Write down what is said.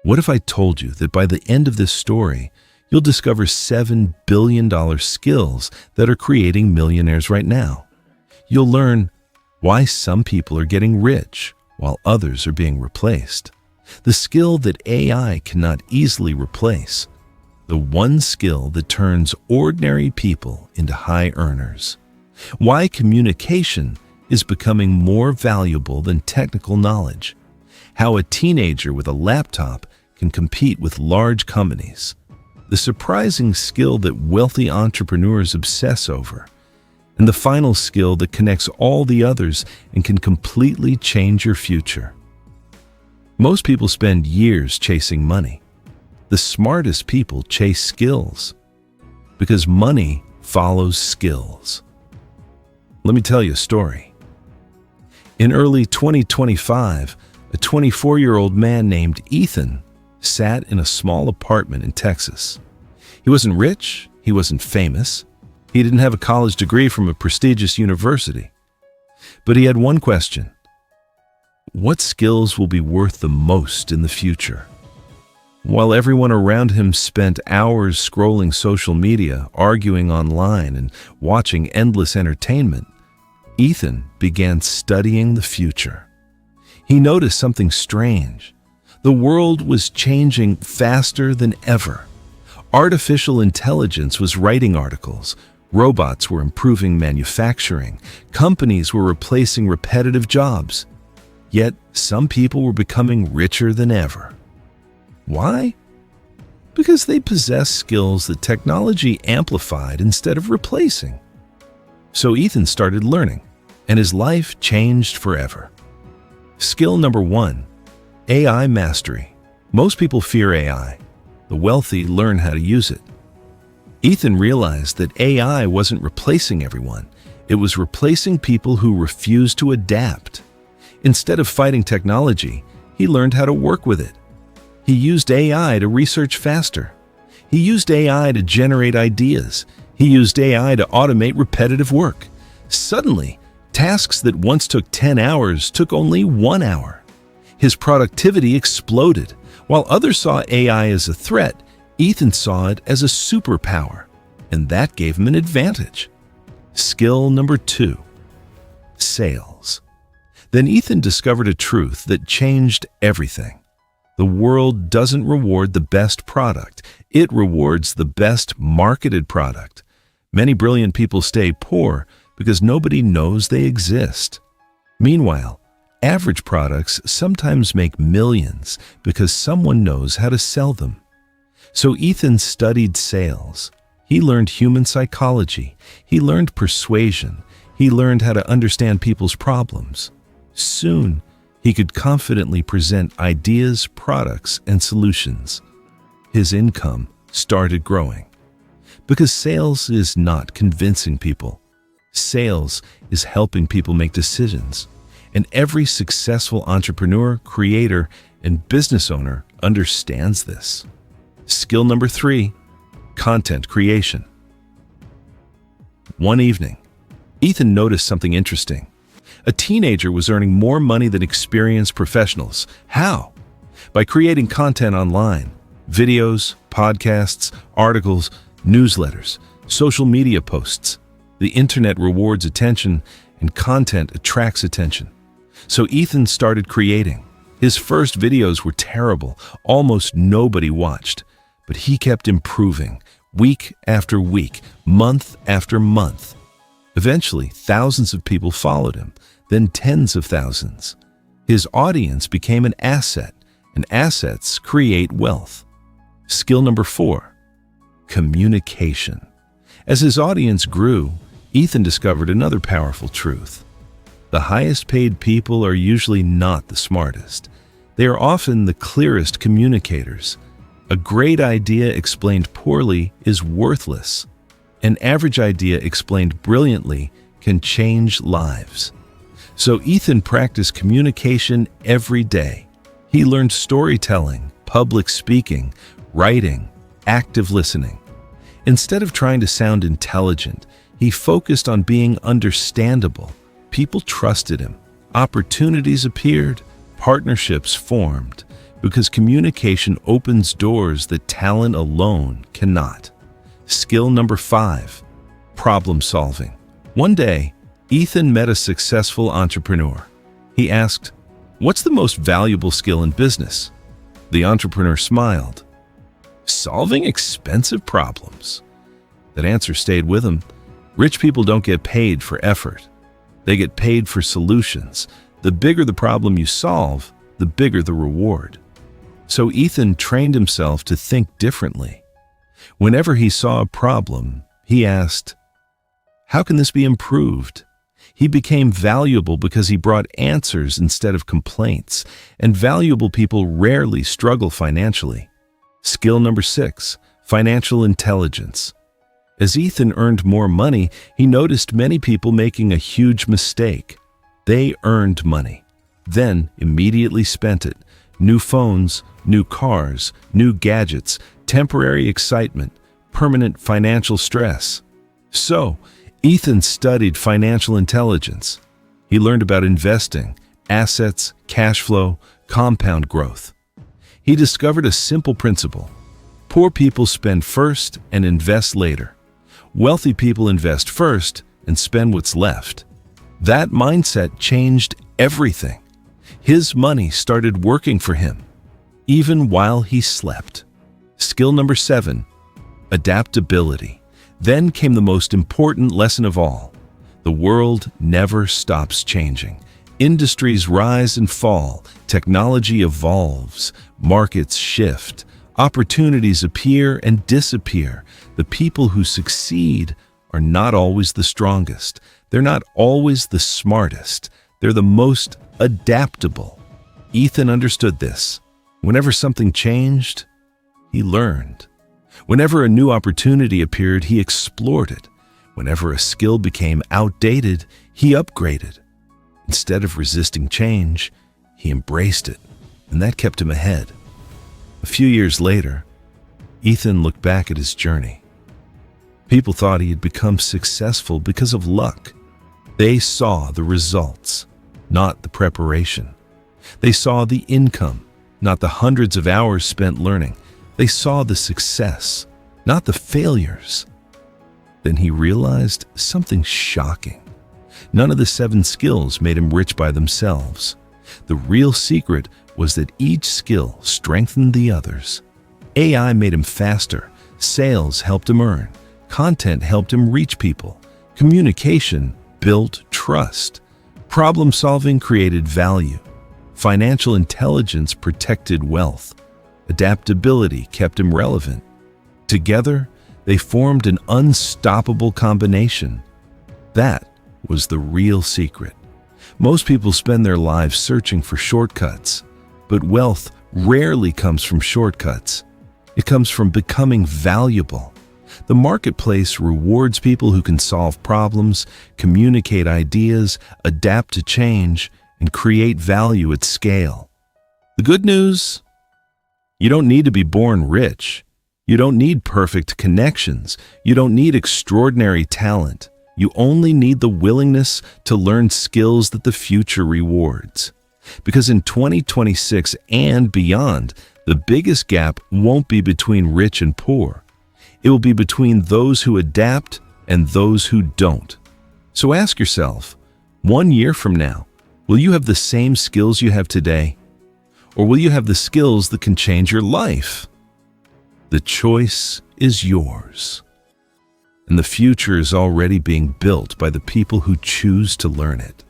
What if I told you that by the end of this story, you'll discover $7 billion skills that are creating millionaires right now? You'll learn why some people are getting rich while others are being replaced. The skill that AI cannot easily replace. The one skill that turns ordinary people into high earners. Why communication is becoming more valuable than technical knowledge. How a teenager with a laptop can compete with large companies. The surprising skill that wealthy entrepreneurs obsess over. And the final skill that connects all the others and can completely change your future. Most people spend years chasing money. The smartest people chase skills because money follows skills. Let me tell you a story. In early 2025, a 24-year-old man named Ethan sat in a small apartment in Texas. He wasn't rich, he wasn't famous, he didn't have a college degree from a prestigious university. But he had one question. What skills will be worth the most in the future? While everyone around him spent hours scrolling social media, arguing online, and watching endless entertainment, Ethan began studying the future. He noticed something strange. The world was changing faster than ever. Artificial intelligence was writing articles. Robots were improving manufacturing. Companies were replacing repetitive jobs. Yet some people were becoming richer than ever. Why? Because they possessed skills that technology amplified instead of replacing. So Ethan started learning, and his life changed forever. Skill number 1, AI mastery. Most people fear AI. The wealthy learn how to use it. Ethan realized that AI wasn't replacing everyone. It was replacing people who refused to adapt. Instead of fighting technology, he learned how to work with it. He used AI to research faster. He used AI to generate ideas. He used AI to automate repetitive work. Suddenly, tasks that once took 10 hours took only 1 hour. His productivity exploded. While others saw AI as a threat, Ethan saw it as a superpower, and that gave him an advantage. Skill number 2, sales. Then Ethan discovered a truth that changed everything. The world doesn't reward the best product. It rewards the best marketed product. Many brilliant people stay poor because nobody knows they exist. Meanwhile, average products sometimes make millions because someone knows how to sell them. So Ethan studied sales. He learned human psychology. He learned persuasion. He learned how to understand people's problems. Soon, he could confidently present ideas, products, and solutions. His income started growing. Because sales is not convincing people. Sales is helping people make decisions. And every successful entrepreneur, creator, and business owner understands this. Skill number 3, content creation. One evening, Ethan noticed something interesting. A teenager was earning more money than experienced professionals. How? By creating content online. Videos, podcasts, articles, newsletters, social media posts. The internet rewards attention, and content attracts attention. So Ethan started creating. His first videos were terrible. Almost nobody watched. But he kept improving, week after week, month after month. Eventually, thousands of people followed him, then tens of thousands. His audience became an asset, and assets create wealth. Skill number 4, communication. As his audience grew, Ethan discovered another powerful truth. The highest paid people are usually not the smartest. They are often the clearest communicators. A great idea explained poorly is worthless. An average idea explained brilliantly can change lives. So Ethan practiced communication every day. He learned storytelling, public speaking, writing, active listening. Instead of trying to sound intelligent, he focused on being understandable. People trusted him. Opportunities appeared. Partnerships formed. because communication opens doors that talent alone cannot. Skill number 5, problem solving. One day, Ethan met a successful entrepreneur. He asked, "What's the most valuable skill in business?" The entrepreneur smiled. "Solving expensive problems." That answer stayed with him. Rich people don't get paid for effort. They get paid for solutions. The bigger the problem you solve, the bigger the reward. So Ethan trained himself to think differently. Whenever he saw a problem, he asked, "How can this be improved?" He became valuable because he brought answers instead of complaints, and valuable people rarely struggle financially. Skill number 6, financial intelligence. As Ethan earned more money, he noticed many people making a huge mistake. They earned money, then immediately spent it. New phones, new cars, new gadgets, temporary excitement, permanent financial stress. So, Ethan studied financial intelligence. He learned about investing, assets, cash flow, compound growth. He discovered a simple principle. Poor people spend first and invest later. Wealthy people invest first and spend what's left. That mindset changed everything. His money started working for him, even while he slept. Skill number 7, adaptability. Then came the most important lesson of all. The world never stops changing. Industries rise and fall, technology evolves, markets shift, opportunities appear and disappear. The people who succeed are not always the strongest. They're not always the smartest. They're the most adaptable. Ethan understood this. Whenever something changed, he learned. Whenever a new opportunity appeared, he explored it. Whenever a skill became outdated, he upgraded. Instead of resisting change, he embraced it, and that kept him ahead. A few years later, Ethan looked back at his journey. People thought he had become successful because of luck. They saw the results, not the preparation. They saw the income, not the hundreds of hours spent learning. They saw the success, not the failures. Then he realized something shocking. None of the 7 skills made him rich by themselves. The real secret was that each skill strengthened the others. AI made him faster. Sales helped him earn. Content helped him reach people. Communication built trust. Problem solving created value. Financial intelligence protected wealth. Adaptability kept him relevant. Together, they formed an unstoppable combination. That was the real secret. Most people spend their lives searching for shortcuts, but wealth rarely comes from shortcuts. It comes from becoming valuable. The marketplace rewards people who can solve problems, communicate ideas, adapt to change, and create value at scale. The good news? You don't need to be born rich. You don't need perfect connections. You don't need extraordinary talent. You only need the willingness to learn skills that the future rewards. Because in 2026 and beyond, the biggest gap won't be between rich and poor. It will be between those who adapt and those who don't. So ask yourself, 1 year from now, will you have the same skills you have today? Or will you have the skills that can change your life? The choice is yours. And the future is already being built by the people who choose to learn it.